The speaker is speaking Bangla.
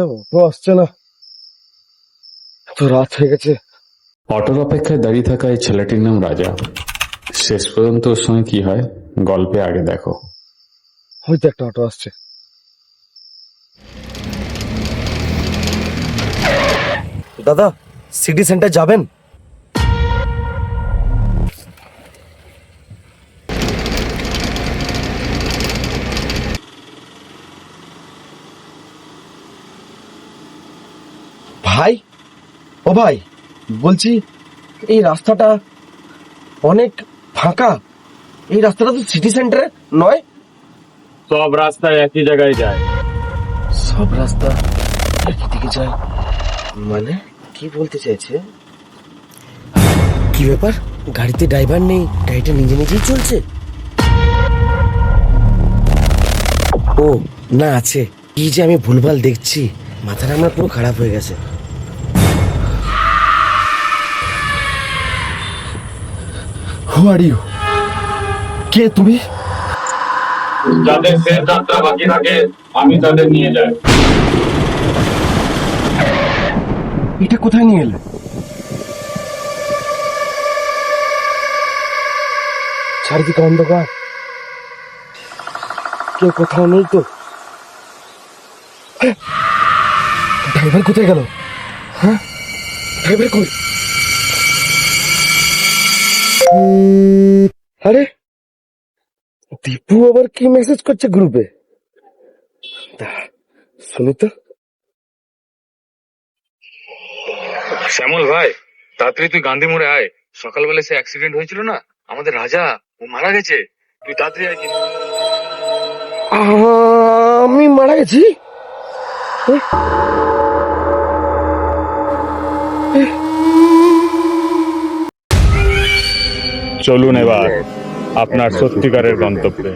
অটো আসছে না, তো রাত হয়ে গেছে। অটোর অপেক্ষায় দাঁড়িয়ে থাকা এই ছেলেটির নাম রাজা। শেষ পর্যন্ত ওর সঙ্গে কি হয় গল্পে আগে দেখো। হয়তো একটা অটো আসছে। দাদা, সিটি সেন্টার যাবেন? ভাই, ও ভাই, বলছি এই রাস্তাটা অনেক ফাঁকা। এই রাস্তাটা তো সিটি সেন্টারে নয়। সব রাস্তায় একই জায়গায় যায়। সব রাস্তা একই দিকে যায় মানে কি বলতে চাইছে? কি ব্যাপার, গাড়িতে ড্রাইভার নেই, গাড়িটা নিজে নিজেই চলছে? ও না, আছে। কি যে আমি ভুলভাল দেখছি, মাথাটা আমার পুরো খারাপ হয়ে গেছে। Who are you? কে তুমি? যাদের শেষ যাত্রা বাকি থাকে আমি তাদের নিয়ে যাই। এটা কোথায় নিয়ে এলে? চারিদিকে অন্ধকার, কেউ কোথাও নেই তো। ড্রাইভার কোথায় গেল? হ্যাঁ, ড্রাইভার কই? আরে দীপু আবার কি মেসেজ করছে গ্রুপে? শুনি তো। শ্যামল ভাই, তাড়াতাড়ি তুই গান্ধী মোড়ে আয়। সকালবেলা সে অ্যাক্সিডেন্ট হয়েছিল না, আমাদের রাজা, ও মারা গেছে। তুই তাড়াতাড়ি আয় কিন্তু। আমি মারা গেছি? চলুন এবার আপনার সত্যিকারের গন্তব্যে।